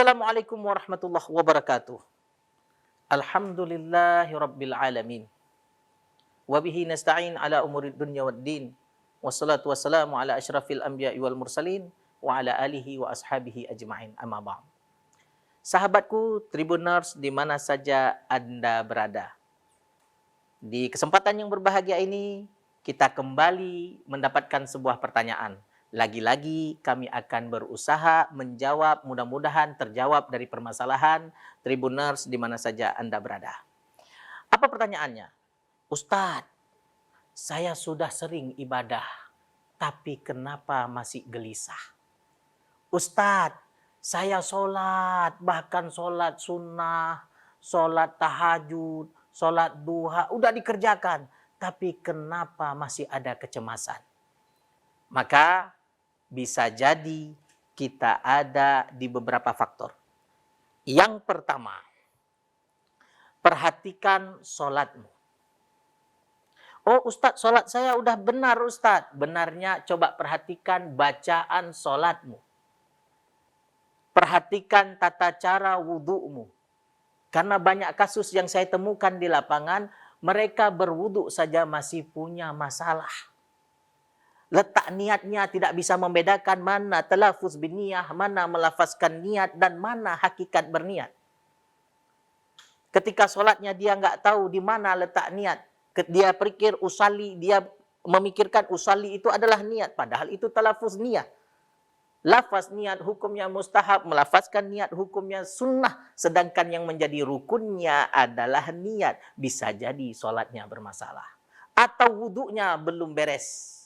Assalamualaikum warahmatullahi wabarakatuh. Alhamdulillahi rabbil alamin. Wabihi nasta'in ala umurid dunya waddin. Wassalatu wassalamu ala asyrafil anbiya'i wal mursalin. Wa ala alihi wa ashabihi ajma'in, amma ba'd. Sahabatku Tribuners di mana saja Anda berada. Di kesempatan yang berbahagia ini, kita kembali mendapatkan sebuah pertanyaan. Lagi-lagi kami akan berusaha menjawab, mudah-mudahan terjawab dari permasalahan Tribuners di mana saja Anda berada. Apa pertanyaannya? Ustadz, saya sudah sering ibadah, tapi kenapa masih gelisah? Ustadz, saya sholat, bahkan sholat sunnah, sholat tahajud, sholat duha, udah dikerjakan, tapi kenapa masih ada kecemasan? Maka bisa jadi kita ada di beberapa faktor. Yang pertama, perhatikan sholatmu. Oh Ustadz, sholat saya udah benar Ustadz. Benarnya coba perhatikan bacaan sholatmu. Perhatikan tata cara wudhumu. Karena banyak kasus yang saya temukan di lapangan, mereka berwudhu saja masih punya masalah. Letak niatnya tidak bisa membedakan mana talafuz biniyah, mana melafazkan niat, dan mana hakikat berniat. Ketika sholatnya dia nggak tahu di mana letak niat. Dia pikir usalli, dia memikirkan usalli itu adalah niat. Padahal itu talafuz niat. Lafaz niat hukumnya mustahab, melafazkan niat hukumnya sunnah. Sedangkan yang menjadi rukunnya adalah niat. Bisa jadi sholatnya bermasalah. Atau wudhunya belum beres.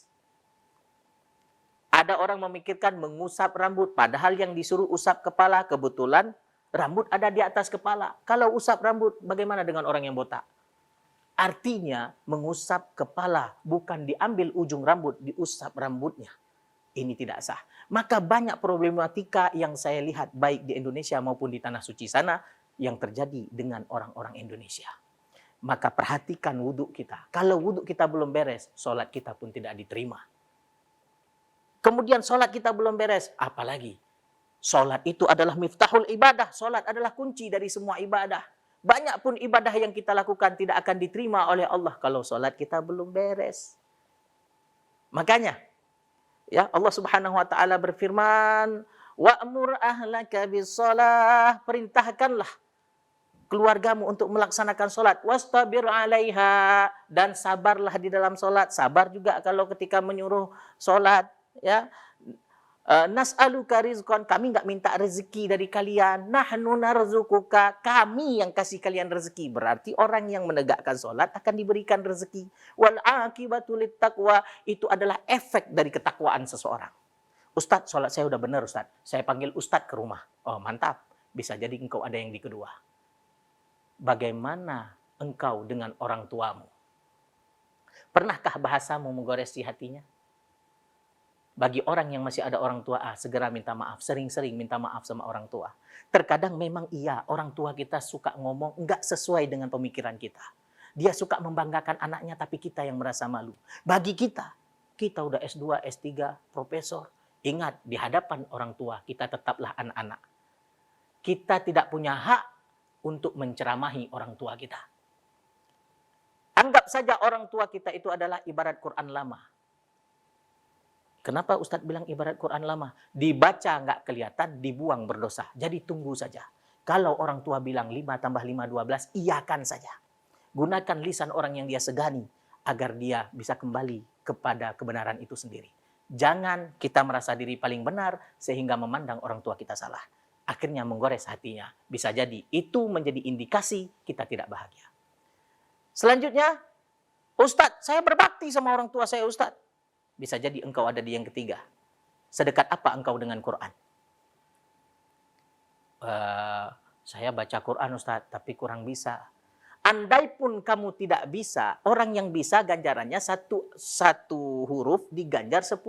Ada orang memikirkan mengusap rambut, padahal yang disuruh usap kepala, kebetulan rambut ada di atas kepala. Kalau usap rambut, bagaimana dengan orang yang botak? Artinya mengusap kepala, bukan diambil ujung rambut, diusap rambutnya. Ini tidak sah. Maka banyak problematika yang saya lihat baik di Indonesia maupun di Tanah Suci sana yang terjadi dengan orang-orang Indonesia. Maka perhatikan wudhu kita. Kalau wudhu kita belum beres, sholat kita pun tidak diterima. Kemudian sholat kita belum beres, apalagi sholat itu adalah miftahul ibadah. Sholat adalah kunci dari semua ibadah. Banyak pun ibadah yang kita lakukan tidak akan diterima oleh Allah kalau sholat kita belum beres. Makanya, ya Allah Subhanahu wa taala berfirman, "Wa'mur ahlaka bis-shalah", perintahkanlah keluargamu untuk melaksanakan sholat. "Wastabir 'alaiha", dan sabarlah di dalam sholat. Sabar juga kalau ketika menyuruh sholat. Ya, nas'aluka rizqan, kami nggak minta rezeki dari kalian. Nahnu narzuquka, kami yang kasih kalian rezeki. Berarti orang yang menegakkan sholat akan diberikan rezeki. Wal aqibatu littaqwa, itu adalah efek dari ketakwaan seseorang. Ustadz, sholat saya udah benar Ustadz. Saya panggil Ustadz ke rumah. Oh mantap, bisa jadi engkau ada yang di kedua. Bagaimana engkau dengan orang tuamu? Pernahkah bahasamu menggoresi hatinya? Bagi orang yang masih ada orang tua, segera minta maaf. Sering-sering minta maaf sama orang tua. Terkadang memang iya, orang tua kita suka ngomong nggak sesuai dengan pemikiran kita. Dia suka membanggakan anaknya, tapi kita yang merasa malu. Bagi kita udah S2, S3, profesor. Ingat, di hadapan orang tua, kita tetaplah anak-anak. Kita tidak punya hak untuk menceramahi orang tua kita. Anggap saja orang tua kita itu adalah ibarat Quran lama. Kenapa Ustadz bilang ibarat Quran lama? Dibaca nggak kelihatan, dibuang berdosa. Jadi tunggu saja. Kalau orang tua bilang 5 tambah 5, 12, iyakan saja. Gunakan lisan orang yang dia segani, agar dia bisa kembali kepada kebenaran itu sendiri. Jangan kita merasa diri paling benar, sehingga memandang orang tua kita salah. Akhirnya menggores hatinya. Bisa jadi itu menjadi indikasi kita tidak bahagia. Selanjutnya, Ustadz, saya berbakti sama orang tua saya Ustadz. Bisa jadi engkau ada di yang ketiga. Sedekat apa engkau dengan Quran? Saya baca Quran Ustadz, tapi kurang bisa. Andai pun kamu tidak bisa, orang yang bisa ganjarannya satu huruf diganjar 10.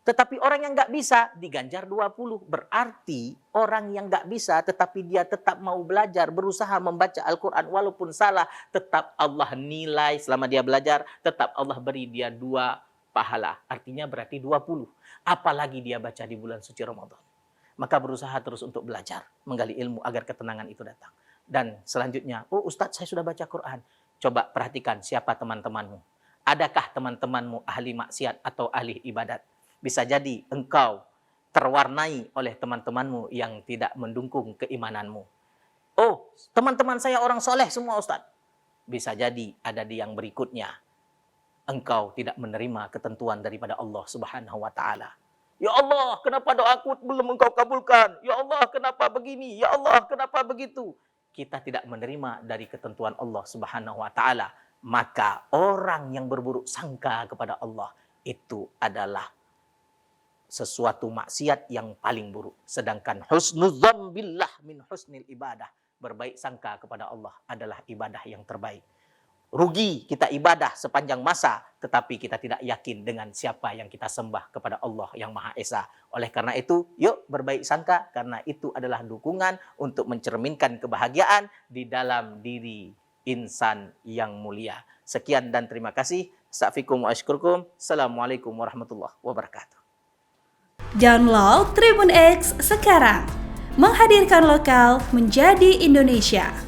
Tetapi orang yang nggak bisa diganjar 20. Berarti orang yang nggak bisa tetapi dia tetap mau belajar, berusaha membaca Al-Quran walaupun salah, tetap Allah nilai selama dia belajar, tetap Allah beri dia 2 pahala. Artinya berarti 20. Apalagi dia baca di bulan suci Ramadan. maka berusaha terus untuk belajar, menggali ilmu agar ketenangan itu datang. Dan selanjutnya, oh Ustadz saya sudah baca Quran. Coba perhatikan siapa teman-temanmu. Adakah teman-temanmu ahli maksiat atau ahli ibadat? Bisa jadi engkau terwarnai oleh teman-temanmu yang tidak mendukung keimananmu. Oh, teman-teman saya orang soleh semua Ustadz. Bisa jadi ada di yang berikutnya. Engkau tidak menerima ketentuan daripada Allah Subhanahu wa Ta'ala. Ya Allah, kenapa doaku belum engkau kabulkan? Ya Allah, kenapa begini? Ya Allah, kenapa begitu? Kita tidak menerima dari ketentuan Allah Subhanahu wa Ta'ala. Maka orang yang berburuk sangka kepada Allah itu adalah sesuatu maksiat yang paling buruk. Sedangkan husnudzan billah min husnil ibadah. Berbaik sangka kepada Allah adalah ibadah yang terbaik. Rugi kita ibadah sepanjang masa, tetapi kita tidak yakin dengan siapa yang kita sembah kepada Allah yang Maha Esa. Oleh karena itu, yuk berbaik sangka, karena itu adalah dukungan untuk mencerminkan kebahagiaan di dalam diri insan yang mulia. Sekian dan terima kasih. Astaghfirukum wa asykurkum. Assalamualaikum warahmatullahi wabarakatuh. Download Tribun X sekarang. Menghadirkan lokal menjadi Indonesia.